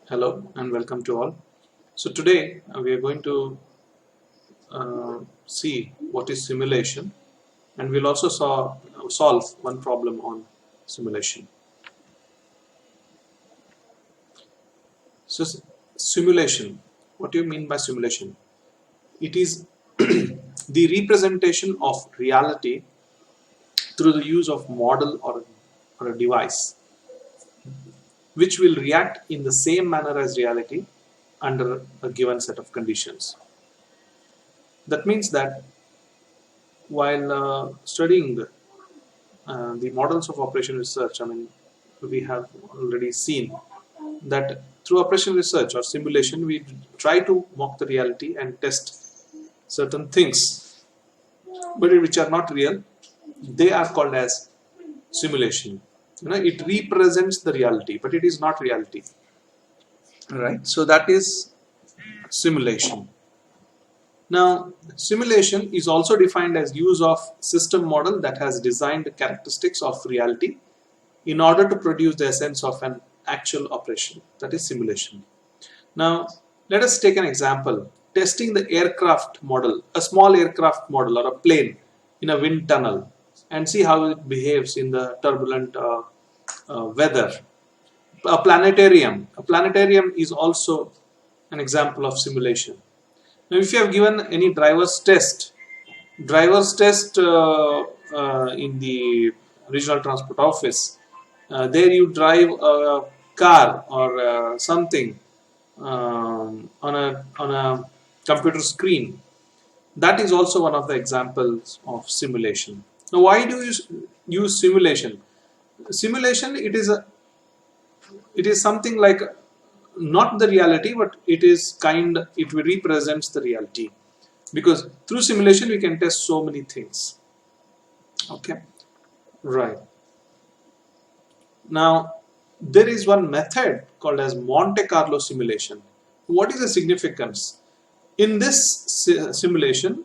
Hello and welcome to all. So today we are going to see what is simulation, and we'll also solve one problem on simulation. So simulation, what do you mean by simulation? It is the representation of reality through the use of model or a device which will react in the same manner as reality under a given set of conditions. That means that while studying the models of operation research, we have already seen that through operation research or simulation, we try to mock the reality and test certain things, but which are not real. They are called as simulation. It represents the reality, but it is not reality. Right? So that is simulation. Now, simulation is also defined as use of system model that has designed characteristics of reality in order to produce the essence of an actual operation. That is simulation. Now, let us take an example. Testing the aircraft model, a small aircraft model or a plane in a wind tunnel, and see how it behaves in the turbulent weather. A planetarium. A planetarium is also an example of simulation. Now, if you have given any driver's test in the regional transport office, there you drive a car or something on a computer screen. That is also one of the examples of simulation. Now, why do you use simulation? Simulation, it is something like not the reality, but it represents the reality, because through simulation we can test so many things. Okay, right. Now there is one method called as Monte Carlo simulation. What is the significance? In this simulation,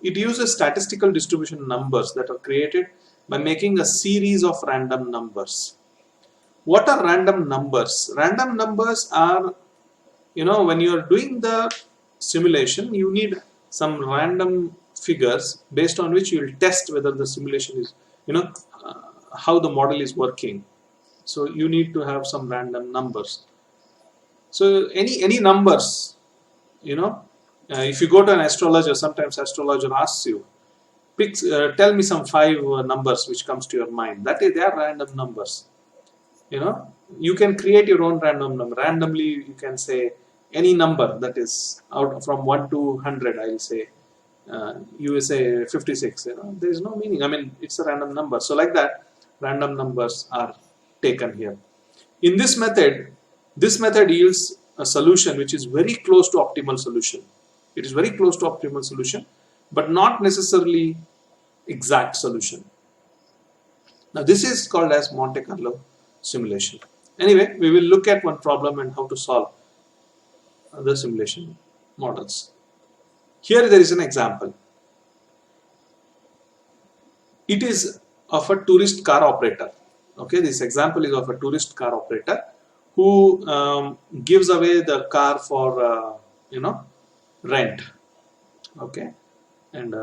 it uses statistical distribution numbers that are created by making a series of random numbers. What are random numbers? Random numbers are, when you are doing the simulation, you need some random figures based on which you will test whether the simulation is, how the model is working. So you need to have some random numbers. So any numbers, if you go to an astrologer, sometimes astrologer asks you, tell me some five numbers which comes to your mind. That is, they are random numbers. You can create your own random number. Randomly, you can say any number that is out from 1 to 100. I'll say you will say 56. There is no meaning. It's a random number. So like that, random numbers are taken here. In this method yields a solution which is very close to optimal solution. It is very close to optimal solution, but not necessarily exact solution. Now this is called as Monte Carlo simulation. Anyway, we will look at one problem and how to solve the simulation models. Here there is an example. It is of a tourist car operator. Okay, this example is of a tourist car operator who gives away the car for rent. Okay, and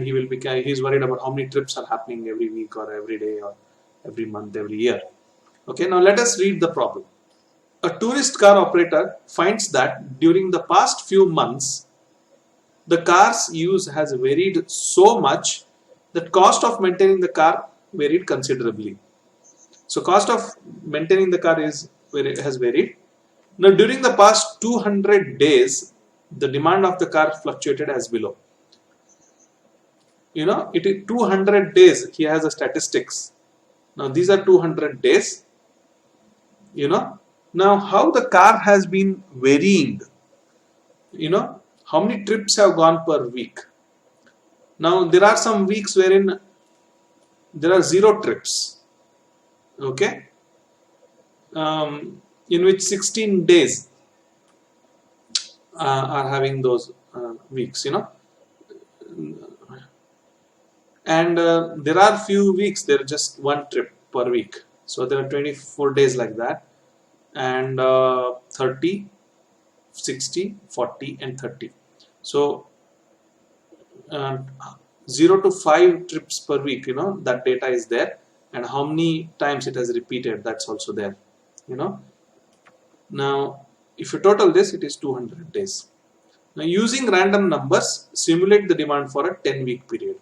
he will be he's worried about how many trips are happening every week or every day or every month, every year. Okay, now let us read the problem. A tourist car operator finds that during the past few months, the car's use has varied so much that cost of maintaining the car varied considerably. So cost of maintaining the car has varied. Now during the past 200 days, the demand of the car fluctuated as below. It is 200 days. He has a statistics. Now these are 200 days. Now how the car has been varying. How many trips have gone per week. Now there are some weeks wherein there are 0 trips. Okay, in which 16 days are having those weeks. And there are few weeks there are just 1 trip per week. So there are 24 days like that. and 30, 60, 40 and 30. So uh, 0 to 5 trips per week, that data is there, and how many times it has repeated, that's also there. Now if you total this, it is 200 days. Now using random numbers, simulate the demand for a 10-week period.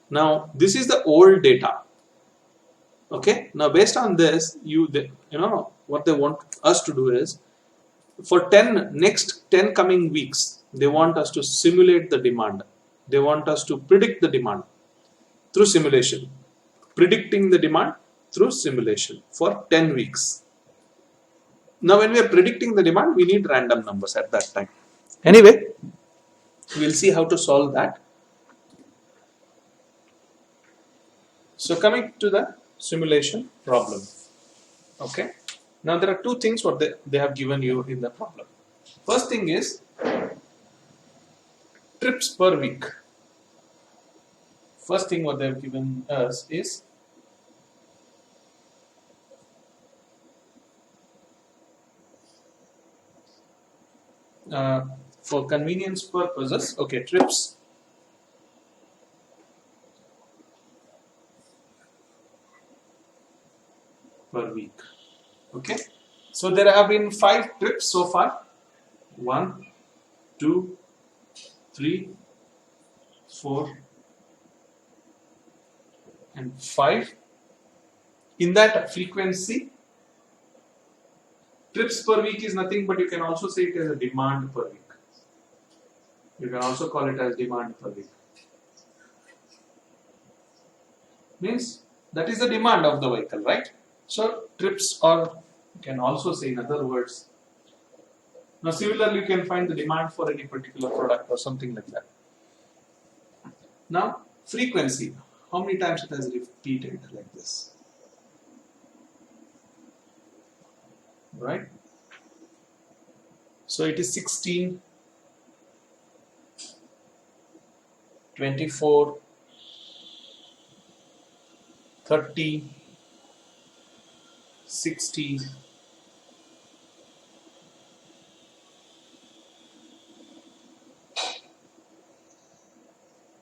Now this is the old data. Okay, now based on this, what they want us to do is, for next 10 coming weeks, they want us to simulate the demand. They want us to predict the demand through simulation. Predicting the demand through simulation for 10 weeks. Now when we are predicting the demand, we need random numbers at that time. Anyway, we'll see how to solve that. So coming to the simulation problem. Okay. Now there are two things what they have given you in the problem. First thing is trips per week. First thing what they have given us is for convenience purposes, okay, trips per week. Okay, so there have been 5 trips so far. 1, 2, 3, 4 and 5. In that frequency, trips per week is nothing but you can also say it as a demand per week. You can also call it as demand per week. Means that is the demand of the vehicle, right? So trips, or you can also say in other words. Now similarly you can find the demand for any particular product or something like that. Now frequency, how many times it has repeated like this, right? So it is 16, 24, 30, 60,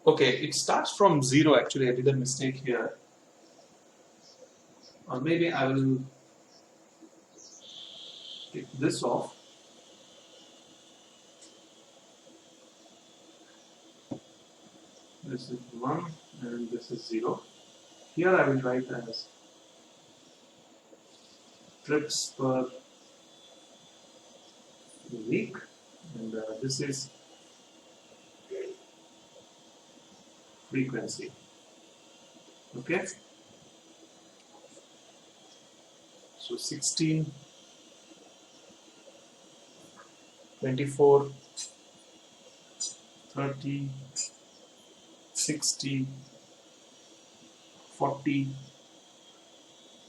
'Okay, it starts from 0 actually. I did a mistake here. Or maybe I will take this off. This is 1 and this is 0. Here I will write as trips per week, and this is frequency. Okay, so 16, 24, 30, 60, 40,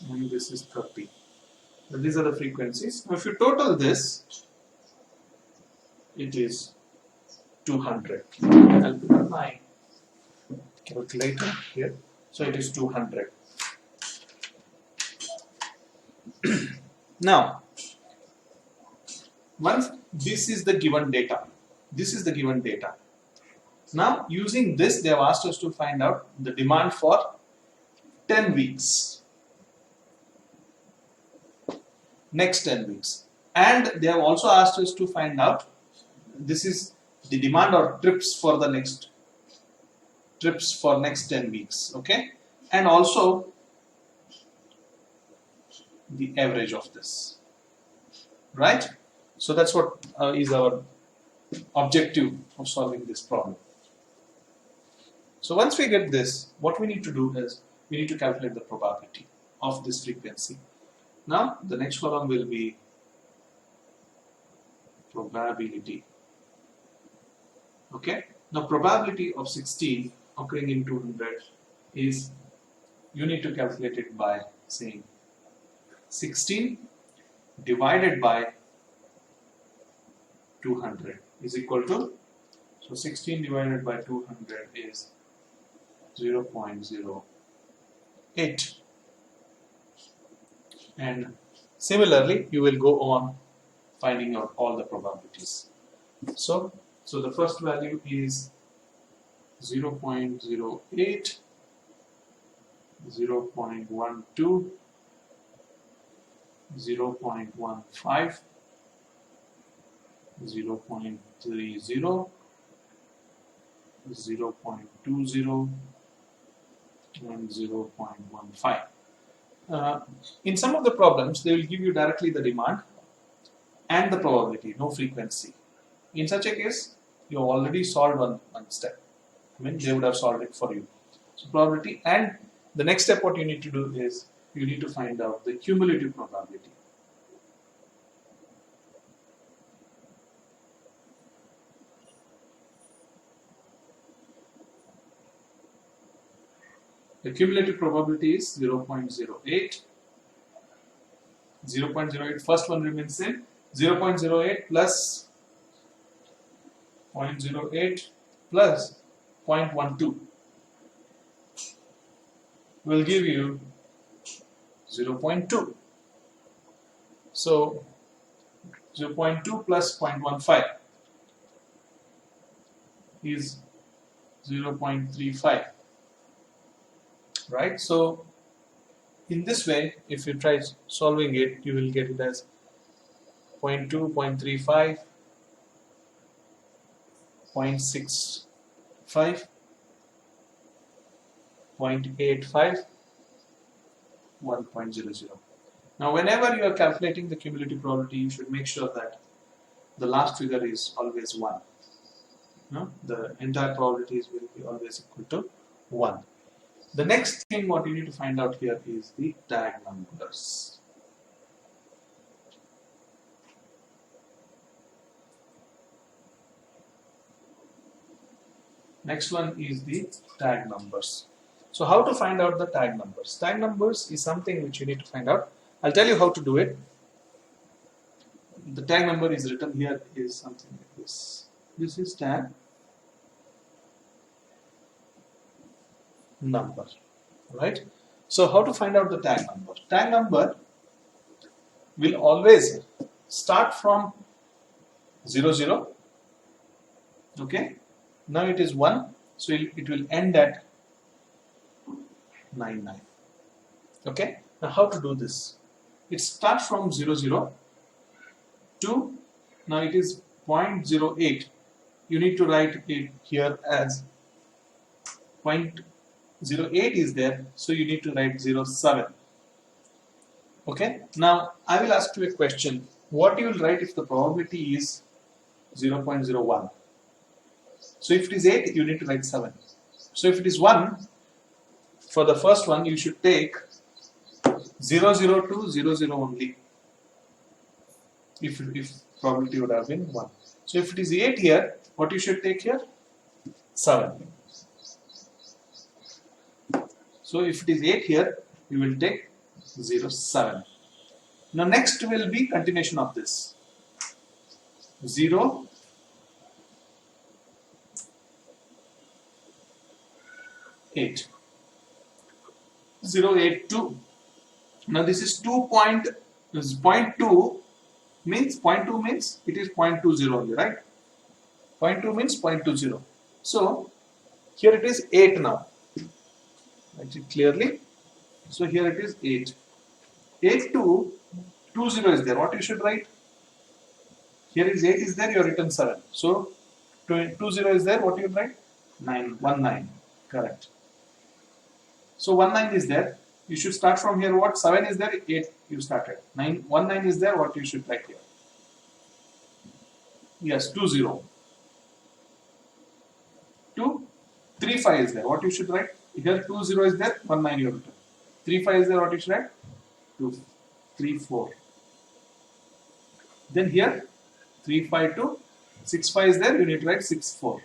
and this is 30. So these are the frequencies. Now if you total this, it is 200. I'll put my calculator here. So it is 200. Now, once this is the given data, Now, using this, they have asked us to find out the demand for 10 weeks. Next 10 weeks. And they have also asked us to find out, this is the demand or trips for the next 10 weeks. Okay. And also the average of this. Right? So that's what is our objective of solving this problem. So once we get this, what we need to do is we need to calculate the probability of this frequency. Now the next column will be probability. Okay. Now probability of 16 occurring in 200 is, you need to calculate it by saying 16 divided by 200 is equal to, so 16 divided by 200 is 0.08, and Similarly, you will go on finding out all the probabilities. So the first value is 0.08, 0.12, 0.15, 0.30, 0.20, and 0.15. In some of the problems, they will give you directly the demand and the probability, no frequency. In such a case, you have already solved one step. I mean, they would have solved it for you. So probability, and the next step what you need to do is you need to find out the cumulative probability. The cumulative probability is 0.08. 0.08, first one remains same. 0.08 plus 0.08 plus 0.12 will give you 0.2. So 0.2 plus 0.15 is 0.35. Right? So in this way, if you try solving it, you will get it as 0.2, 0.35, 0.65, 0.85, 1.00. Now, whenever you are calculating the cumulative probability, you should make sure that the last figure is always 1. No? The entire probabilities will be always equal to 1. The next thing what you need to find out here is the tag numbers. Next one is the tag numbers. So how to find out the tag numbers? Tag numbers is something which you need to find out. I'll tell you how to do it. The tag number is written here is something like this. This is tag number, right? So how to find out the tag number? Tag number will always start from 0, 0. Okay. Now it is 1, so it will end at 9, 9. Okay. Now how to do this? It starts from 0, 0 to, now it is 0.08. You need to write it here as 0.08 is there, so you need to write 07. Okay. Now I will ask you a question. What you will write if the probability is 0.01? So if it is 8, you need to write 7. So if it is 1, for the first one, you should take 0, 0 to 0, 0 only. If probability would have been 1. So if it is 8 here, what you should take here? 7. So if it is 8 here, you will take 0, 7. Now next will be continuation of this. 0, 8. 0, 8, 2. Now this is 0.2 means 0.2 means it is 0.20 only, right? 0.2 means 0.20. So here it is 8 now. Write it clearly. So here it is 8. 8 to 20 is there. What you should write? Here is 8 is there, you have written 7. So 20 is there, what you write? 9, 19. Correct. So 19 is there. You should start from here. What? 7 is there, 8 you started. 19 is there, what you should write here? Yes, 20. 35 is there. What you should write? Here 20 is there, 19 you have written. 35 is there, what you should write? 34. Then here 352, 65 is there, you need to write 64.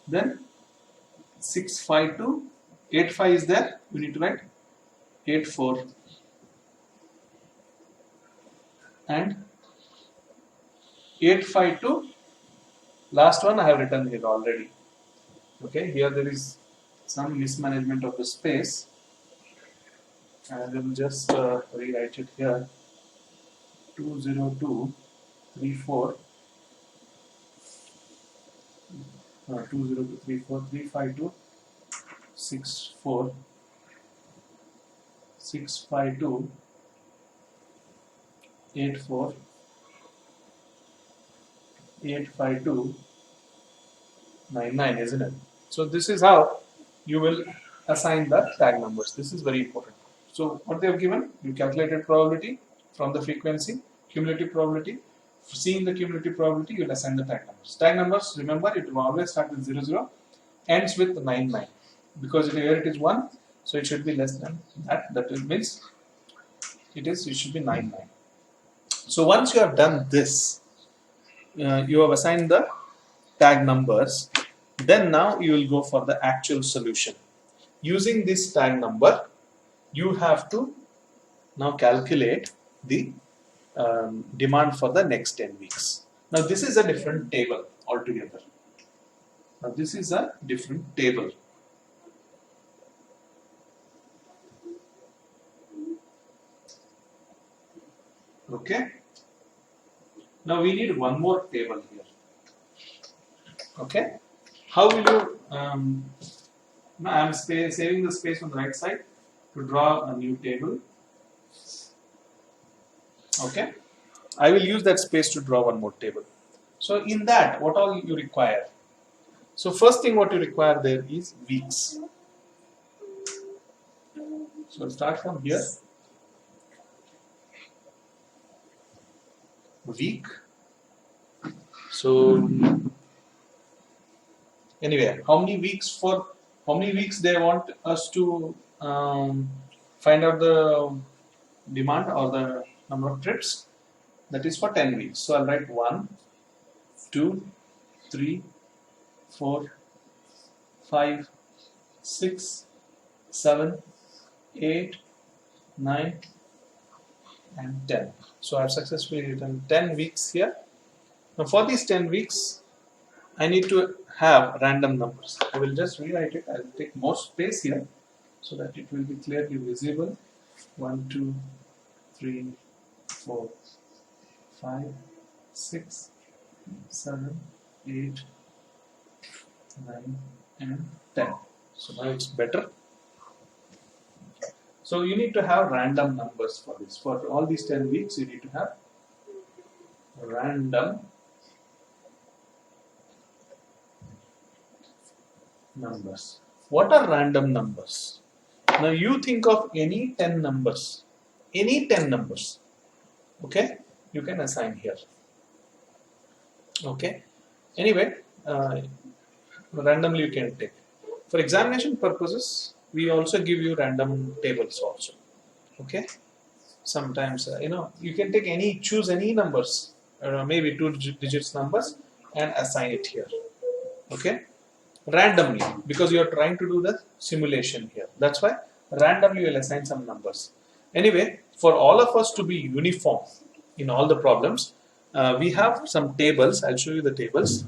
Then 652, 85 is there, you need to write 84. And 852, last one I have written here already. Okay, here there is some mismanagement of the space. I will just rewrite it here. 202 34 202 34 352 64 652 84 852 99, isn't it? So this is how you will assign the tag numbers. This is very important. So what they have given, you calculated probability from the frequency, cumulative probability. Seeing the cumulative probability, you will assign the tag numbers. Tag numbers, remember, it will always start with 00, ends with 99. Because here it is 1, so it should be less than that. That means it should be 99. So once you have done this, you have assigned the tag numbers, then now you will go for the actual solution. Using this tag number, you have to now calculate the demand for the next 10 weeks. Now this is a different table altogether. Now this is a different table. Okay. Now we need one more table here. Okay. How will you? Now I am saving the space on the right side to draw a new table. Okay. I will use that space to draw one more table. So in that, what all you require? So first thing what you require there is weeks. So I'll start from here. Week. So anyway, how many weeks they want us to find out the demand or the number of trips? That is for 10 weeks. So I'll write 1, 2, 3, 4, 5, 6, 7, 8, 9, and 10. So I've successfully written 10 weeks here. Now for these 10 weeks, I need to have random numbers. I will just rewrite it. I'll take more space here so that it will be clearly visible. 1, 2, 3, 4, 5, 6, 7, 8, 9, and 10. So now it's better. So you need to have random numbers for this. For all these 10 weeks, you need to have random numbers. What are random numbers? Now you think of any 10 numbers. Any 10 numbers. Okay? You can assign here. Okay? Anyway, randomly you can take. For examination purposes, we also give you random tables also. Okay? Sometimes, you can take choose any numbers, maybe 2 digits numbers and assign it here. Okay? Randomly, because you are trying to do the simulation here. That's why randomly you will assign some numbers. Anyway, for all of us to be uniform in all the problems, we have some tables. I'll show you the tables.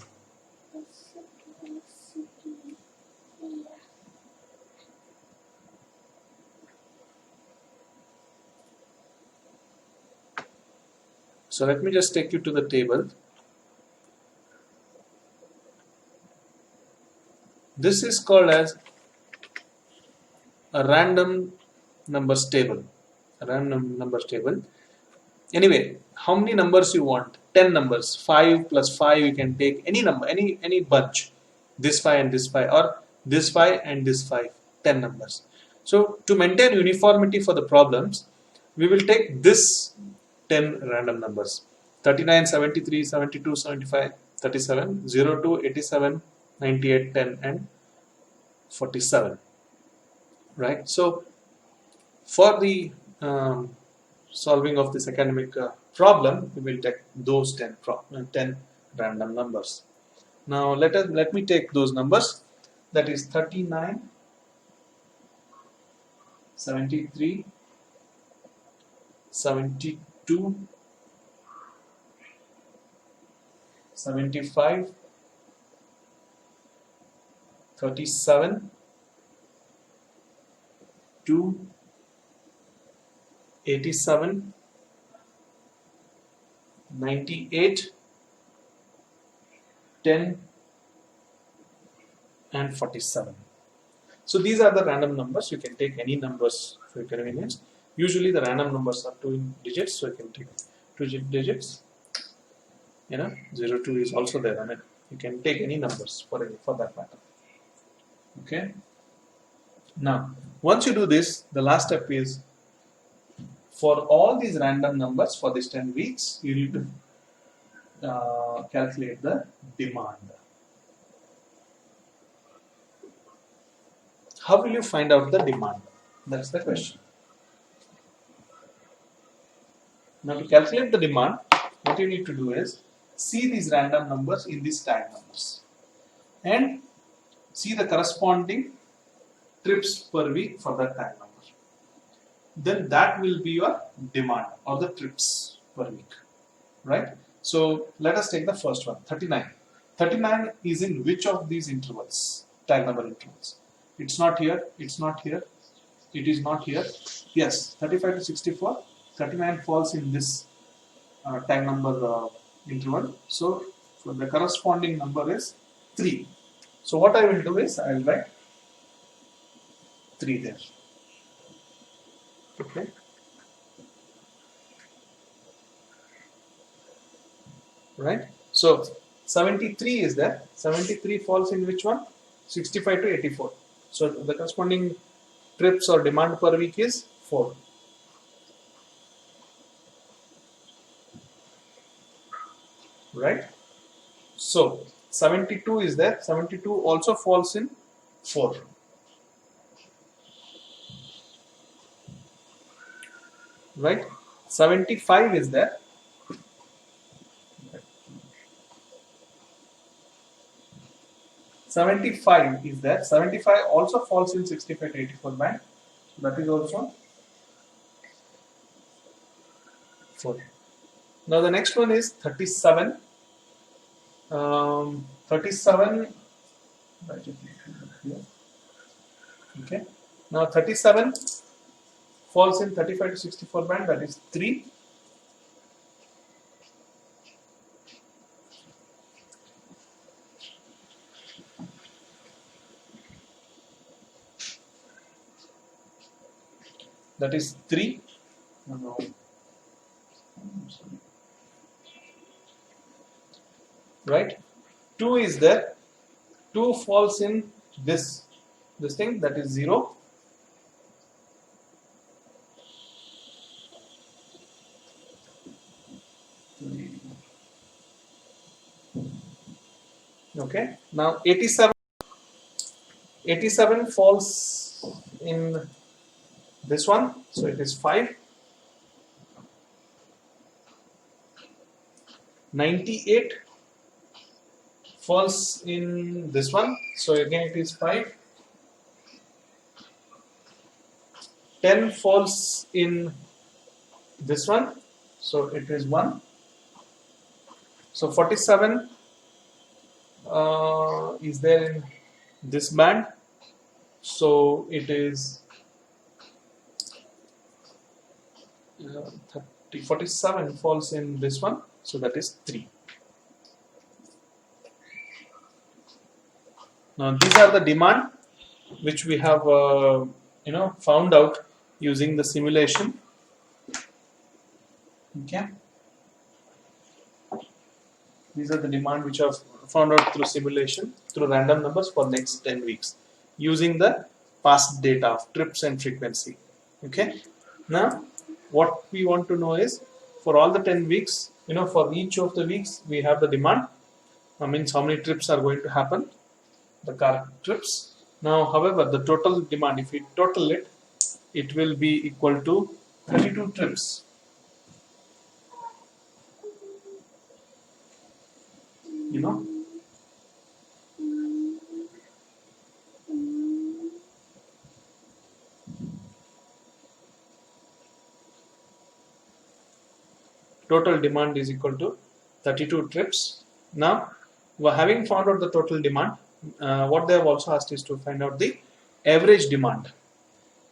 So let me just take you to the table. This is called as a random numbers table. A random numbers table. Anyway, how many numbers you want? 10 numbers. 5 plus 5, you can take any number, any bunch. This 5 and this 5, or this 5 and this 5. 10 numbers. So to maintain uniformity for the problems, we will take this 10 random numbers. 39, 73, 72, 75, 37, 02, 87, 98, 10 and 47. Right? So for the solving of this academic problem, we will take those 10 random numbers. Now let me take those numbers. That is 39, 73, 72, 75, 37, 2, 87, 98, 10 and 47. So these are the random numbers. You can take any numbers for your convenience. Usually the random numbers are 2 digits, so you can take 2 digits. 02 is also there. I mean, you can take any numbers for that matter. Okay. Now, once you do this, the last step is for all these random numbers for these 10 weeks, you need to calculate the demand. How will you find out the demand? That's the question. Now, to calculate the demand, what you need to do is see these random numbers in these tag numbers and see the corresponding trips per week for that tag number. Then that will be your demand or the trips per week, right? So let us take the first one, 39. 39 is in which of these intervals, tag number intervals? It's not here, it's not here, it is not here. Yes, 35 to 64, 39 falls in this tag number interval. So the corresponding number is 3. So what I will do is I will write 3 there. Okay. Right. So 73 is there. 73 falls in which one? 65 to 84. So the corresponding trips or demand per week is 4. Right. So 72 is there. 72 also falls in 4. Right. 75 is there. $75 is there. 75 also falls in 65 to 84 band. That is also 4. Now the next one is 37. 37. Okay. Now 37 falls in 35 to 64 band. That is 3. That is 3. Right. 2 is there. 2 falls in this thing, that is 0. Okay. Now 87 falls in this one, so it is 5. 98 falls in this one, so again it is 5. 10 falls in this one, so it is 1. So 47 is there in this band, so it is 47 falls in this one, so that is 3. Now these are the demand which we have found out using the simulation. Okay, these are the demand which are found out through simulation through random numbers for next 10 weeks using the past data of trips and frequency. Okay, now what we want to know is for all the 10 weeks, for each of the weeks we have the demand. Means how many trips are going to happen, the car trips. Now however, the total demand, if we total it, it will be equal to 32 trips. Total demand is equal to 32 trips. Now, having found out the total demand, what they have also asked is to find out the average demand.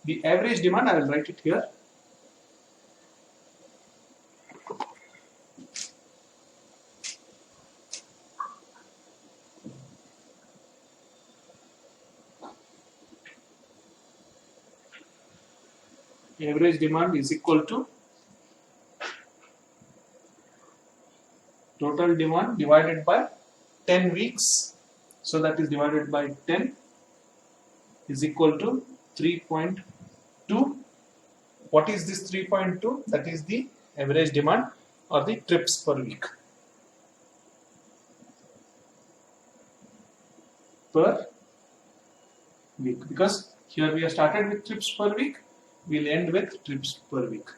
The average demand, I will write it here. average demand is equal to total demand divided by 10 weeks. So that is divided by 10 is equal to 3.2. What is this 3.2? That is the average demand or the trips per week. Because here we have started with trips per week, we'll end with trips per week.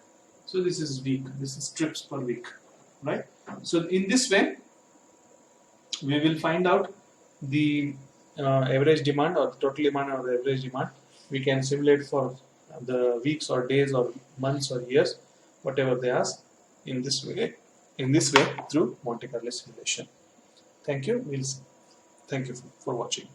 So this is week, this is trips per week, right? So in this way, we will find out the average demand or the total demand or the average demand. We can simulate for the weeks or days or months or years, whatever they ask, in this way through Monte Carlo simulation. Thank you. Thank you for watching.